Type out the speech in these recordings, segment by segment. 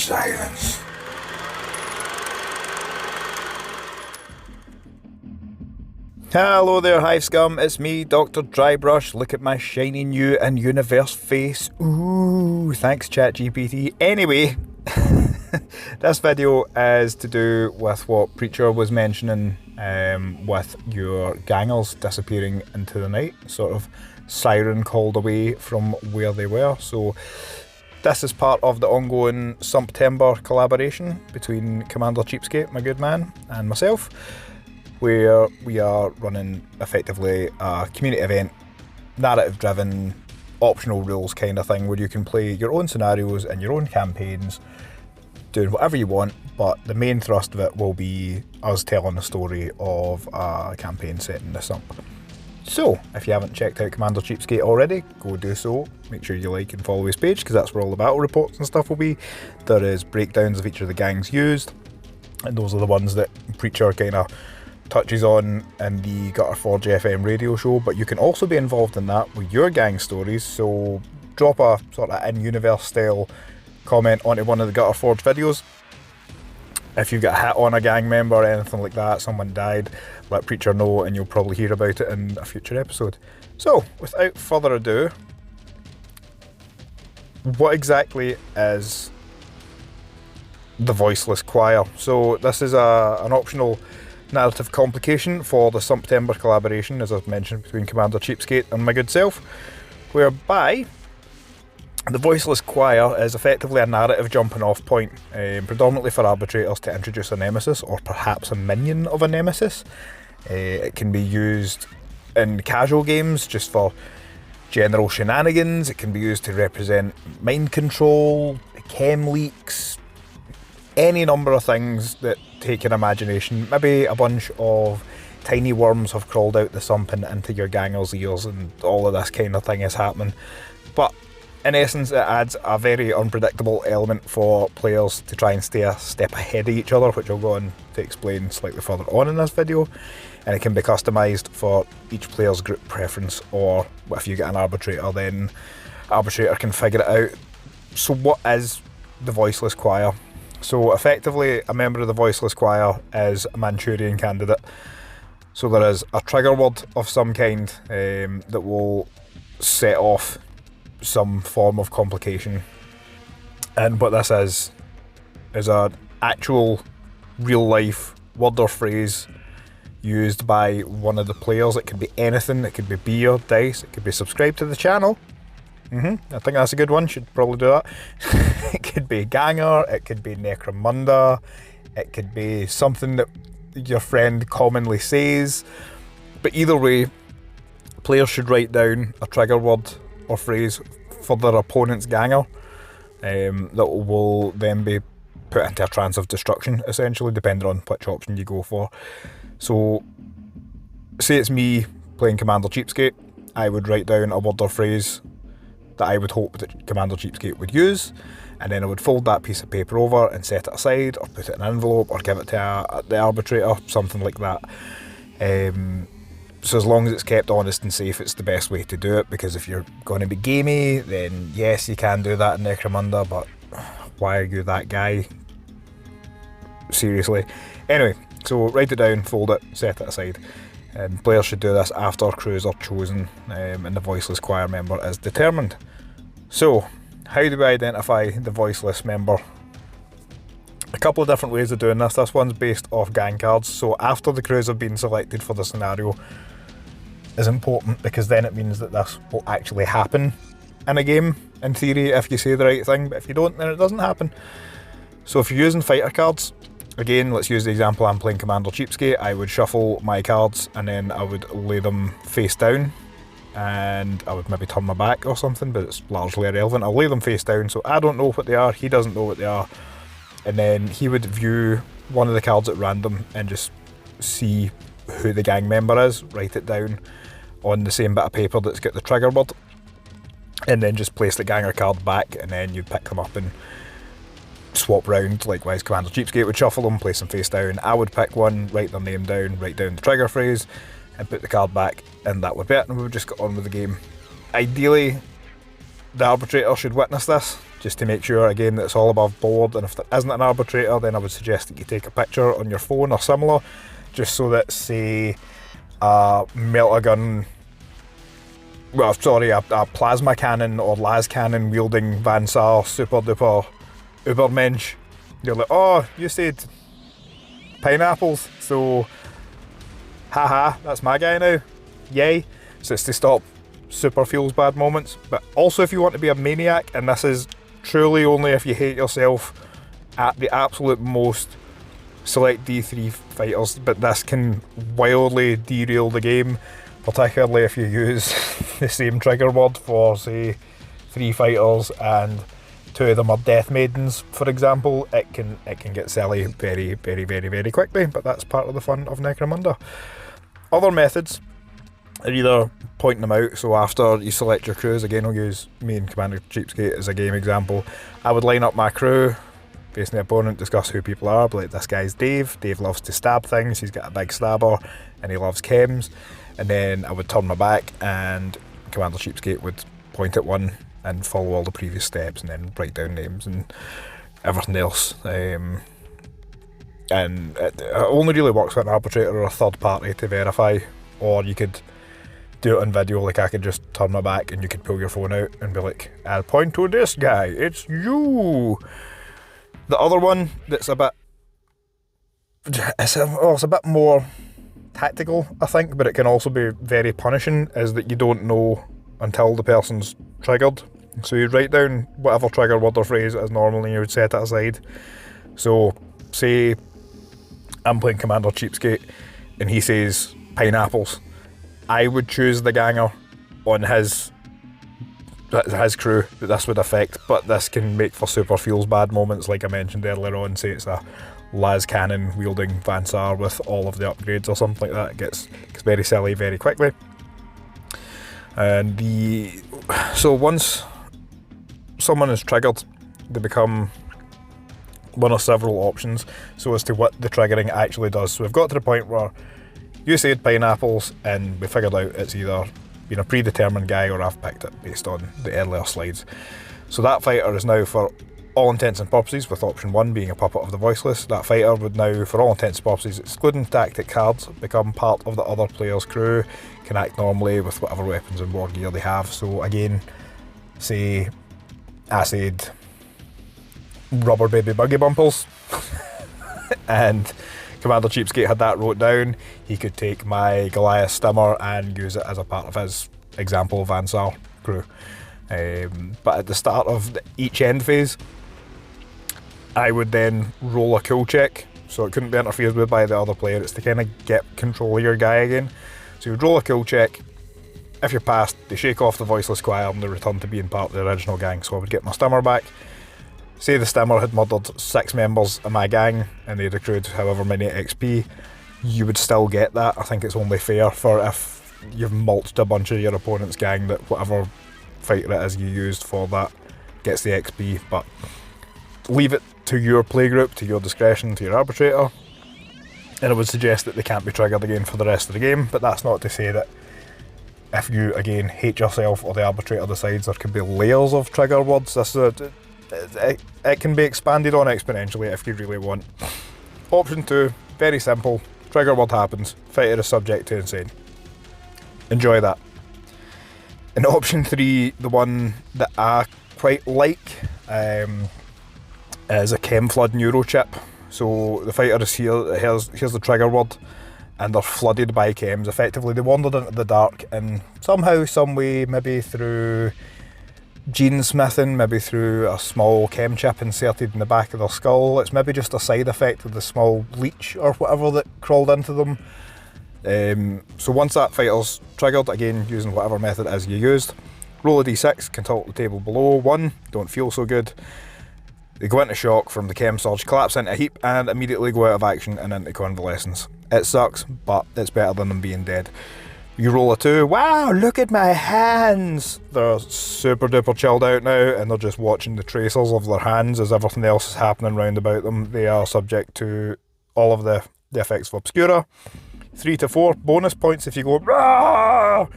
silence. Hello there, Hive Scum, it's me, Dr. Drybrush. Look at my shiny new and universe face. Ooh, thanks ChatGPT. Anyway, this video is to do with what Preacher was mentioning with your gangers disappearing into the night, sort of siren called away from where they were. So this is part of the ongoing SUMP-TEMBER collaboration between Commander Cheapskate, my good man, and myself, where we are running effectively a community event, narrative driven, optional rules kind of thing, where you can play your own scenarios and your own campaigns, doing whatever you want, but the main thrust of it will be us telling the story of a campaign set in the Sump. So, if you haven't checked out Commander Cheapskate already, go do so. Make sure you like and follow his page, because that's where all the battle reports and stuff will be. There is breakdowns of each of the gangs used, and those are the ones that Preacher kind of touches on in the Gutter Forge FM radio show, but you can also be involved in that with your gang stories. So drop a sort of in-universe style comment onto one of the Gutter Forge videos. If you've got a hit on a gang member or anything like that, someone died, let Preacher know and you'll probably hear about it in a future episode. So without further ado, what exactly is the Voiceless Choir? So this is an optional narrative complication for the SUMP-TEMBER collaboration, as I've mentioned, between Commander Cheapskate and my good self, whereby the Voiceless Choir is effectively a narrative jumping off point, predominantly for arbitrators to introduce a nemesis, or perhaps a minion of a nemesis. It can be used in casual games just for general shenanigans. It can be used to represent mind control, chem leaks, any number of things that take your imagination. Maybe a bunch of tiny worms have crawled out the sump and into your ganger's ears and all of this kind of thing is happening. But in essence, it adds a very unpredictable element for players to try and stay a step ahead of each other, which I'll go on to explain slightly further on in this video. And it can be customised for each player's group preference, or if you get an arbitrator, then arbitrator can figure it out. So what is the Voiceless Choir? So effectively, a member of the Voiceless Choir is a Manchurian candidate. So there is a trigger word of some kind that will set off some form of complication. And what this is an actual real life word or phrase used by one of the players. It could be anything. It could be beer, dice, it could be subscribe to the channel. I think that's a good one, should probably do that. It could be ganger, it could be NECROMUNDA, it could be something that your friend commonly says. But either way, players should write down a trigger word or phrase for their opponent's ganger that will then be put into a trance of destruction, essentially, depending on which option you go for. So, say it's me playing Commander Cheapskate, I would write down a word or phrase that I would hope that Commander Cheapskate would use, and then I would fold that piece of paper over and set it aside, or put it in an envelope, or give it to the arbitrator, something like that. So as long as it's kept honest and safe, it's the best way to do it, because if you're going to be gamey, then yes, you can do that in NECROMUNDA, but why are you that guy? Seriously. Anyway, so write it down, fold it, set it aside. And players should do this after crews are chosen and the Voiceless Choir member is determined. So, how do we identify the Voiceless member? A couple of different ways of doing this. This one's based off gang cards. So after the crews have been selected for the scenario is important, because then it means that this will actually happen in a game, in theory, if you say the right thing. But if you don't, then it doesn't happen. So if you're using fighter cards, again, let's use the example I'm playing Commander Cheapskate. I would shuffle my cards and then I would lay them face down, and I would maybe turn my back or something, but it's largely irrelevant. I'll lay them face down, so I don't know what they are, he doesn't know what they are, and then he would view one of the cards at random and just see who the gang member is, write it down on the same bit of paper that's got the trigger word, and then just place the ganger card back, and then you'd pick them up and swap round. Likewise, Commander Cheapskate would shuffle them, place them face down. I would pick one, write their name down, write down the trigger phrase, and put the card back, and that would be it, and we would just get on with the game. Ideally, the arbitrator should witness this, just to make sure again that it's all above board, and if there isn't an arbitrator, then I would suggest that you take a picture on your phone or similar, just so that, say, a melta-gun, well, sorry, a plasma cannon or las cannon wielding Van Saar super duper ubermensch, you're like, oh, you said pineapples, so haha, that's my guy now, yay. So it's to stop super feels bad moments. But also, if you want to be a maniac, and this is truly only if you hate yourself at the absolute most, select D3 fighters, but this can wildly derail the game, particularly if you use the same trigger word for, say, 3 fighters and 2 of them are death maidens, for example. It can get silly very, very, very, very quickly, but that's part of the fun of Necromunda. Other methods are either pointing them out, so after you select your crews, again I'll use me and Commander Cheapskate as a game example, I would line up my crew, facing the opponent, discuss who people are, but like, this guy's Dave loves to stab things, he's got a big stabber, and he loves chems, and then I would turn my back, and Commander Cheapskate would point at one, and follow all the previous steps, and then write down names, and everything else. And it only really works with an arbitrator or a third party to verify, or you could do it on video, like I could just turn my back and you could pull your phone out and be like, I'll point to this guy, it's you. The other one that's a bit, it's a bit more tactical, I think, but it can also be very punishing, is that you don't know until the person's triggered. So you write down whatever trigger word or phrase it is normally, and you would set it aside. So say I'm playing Commander Cheapskate and he says pineapples, I would choose the ganger on his crew that this would affect, but this can make for super feels bad moments, like I mentioned earlier on. Say it's a las cannon wielding Van Saar with all of the upgrades or something like that. It gets very silly very quickly. And so once someone is triggered, they become one of several options so as to what the triggering actually does. So we've got to the point where you said pineapples and we figured out it's either been a predetermined guy or I've picked it based on the earlier slides. So that fighter is now, for all intents and purposes, with option 1 being a puppet of the Voiceless, that fighter would now, for all intents and purposes, excluding tactic cards, become part of the other player's crew, can act normally with whatever weapons and war gear they have. So again, say acid rubber baby buggy bumpers and Commander Cheapskate had that wrote down, he could take my Goliath Stimmer and use it as a part of his example Van Saar crew. But at the start of each end phase, I would then roll a cool check, so it couldn't be interfered with by the other player. It's to kind of get control of your guy again. So you would roll a cool check. If you're passed, they shake off the Voiceless Choir and they return to being part of the original gang. So I would get my Stimmer back. Say the Stimmer had murdered 6 members of my gang and they'd accrued however many XP, you would still get that. I think it's only fair for if you've mulched a bunch of your opponent's gang that whatever fighter it is you used for that gets the XP, but leave it to your playgroup, to your discretion, to your arbitrator, and I would suggest that they can't be triggered again for the rest of the game. But that's not to say that if you again hate yourself or the arbitrator decides there could be layers of trigger words, it can be expanded on exponentially if you really want. Option 2, very simple, trigger word happens, fighter is subject to insane. Enjoy that. And option 3, the one that I quite like, is a Chem Flood Neurochip. So the fighter is here, here's the trigger word, and they're flooded by chems. Effectively, they wandered into the dark and somehow, some way, maybe through gene smithing, maybe through a small chem chip inserted in the back of their skull. It's maybe just a side effect of the small leech or whatever that crawled into them. So once that fighter's triggered, again using whatever method it is you used, roll a d6, can tilt the table below. 1, don't feel so good. They go into shock from the chem surge, collapse into a heap, and immediately go out of action and into convalescence. It sucks, but it's better than them being dead. You roll a 2, wow, look at my hands! They're super duper chilled out now, and they're just watching the tracers of their hands as everything else is happening round about them. They are subject to all of the effects of Obscura. 3 to 4, bonus points if you go "Rah!"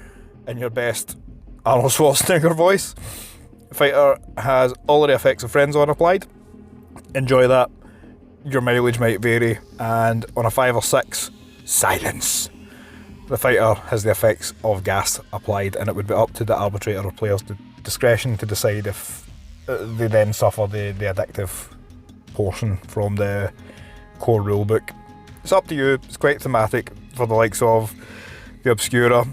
in your best Arnold Schwarzenegger voice. Fighter has all of the effects of Friend Zone applied. Enjoy that. Your mileage might vary, and on a 5 or 6, silence. The Fighter has the effects of gas applied, and it would be up to the arbitrator or player's discretion to decide if they then suffer the addictive portion from the core rulebook. It's up to you. It's quite thematic for the likes of the Obscura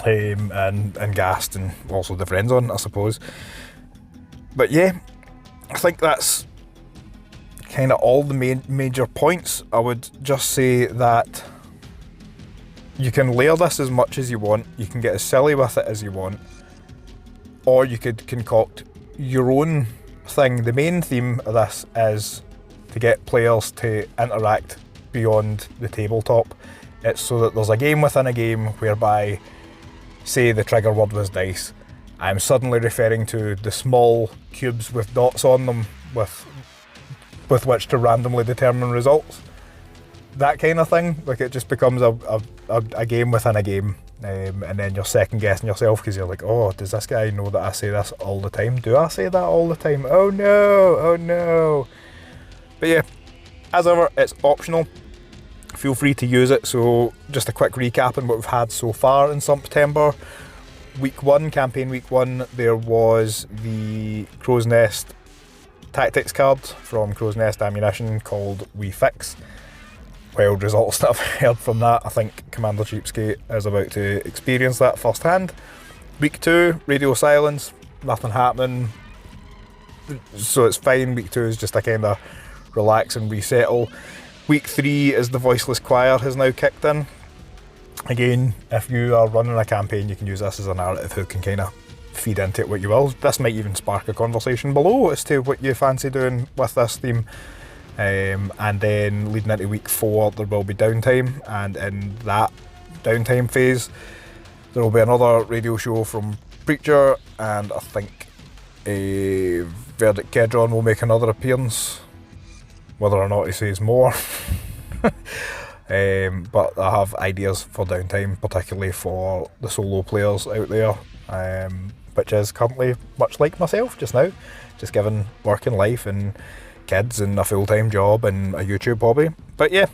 and Gast, and also the Friend Zone, I suppose. But yeah, I think that's kind of all the major points. I would just say that you can layer this as much as you want, you can get as silly with it as you want, or you could concoct your own thing. The main theme of this is to get players to interact beyond the tabletop. It's so that there's a game within a game whereby, say the trigger word was dice, I'm suddenly referring to the small cubes with dots on them with which to randomly determine results. That kind of thing. Like, it just becomes a game within a game, and then you're second guessing yourself because you're like, oh, does this guy know that I say this all the time? Do I say that all the time? Oh no, oh no. But yeah, as ever, it's optional. Feel free to use it. So just a quick recap on what we've had so far in SUMP-TEMBER. Week 1, campaign week 1, there was the Crow's Nest tactics card from Crow's Nest Ammunition called We Fix. Wild results that I've heard from that. I think Commander Cheapskate is about to experience that firsthand. Week 2, radio silence, nothing happening, so it's fine. Week 2 is just a kind of relax and resettle. Week 3 is the Voiceless choir has now kicked in. Again, if you are running a campaign, you can use this as a narrative hook and kind of feed into it what you will. This might even spark a conversation below as to what you fancy doing with this theme. And then leading into week 4, there will be downtime, and in that downtime phase there will be another radio show from Preacher, and I think a Verdict Kedron will make another appearance, whether or not he says more. But I have ideas for downtime, particularly for the solo players out there, which is currently much like myself just now, just given work and life and kids and a full-time job and a YouTube hobby. But yeah,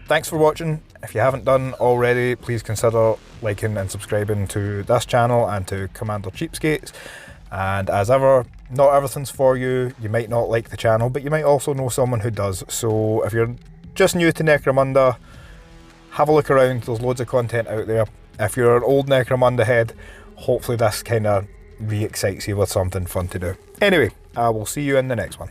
thanks for watching. If you haven't done already, please consider liking and subscribing to this channel and to Commander Cheapskates. And as ever, not everything's for you. You might not like the channel, but you might also know someone who does. So if you're just new to Necromunda, have a look around. There's loads of content out there. If you're an old Necromunda head, hopefully this kind of re-excites you with something fun to do. Anyway, I will see you in the next one.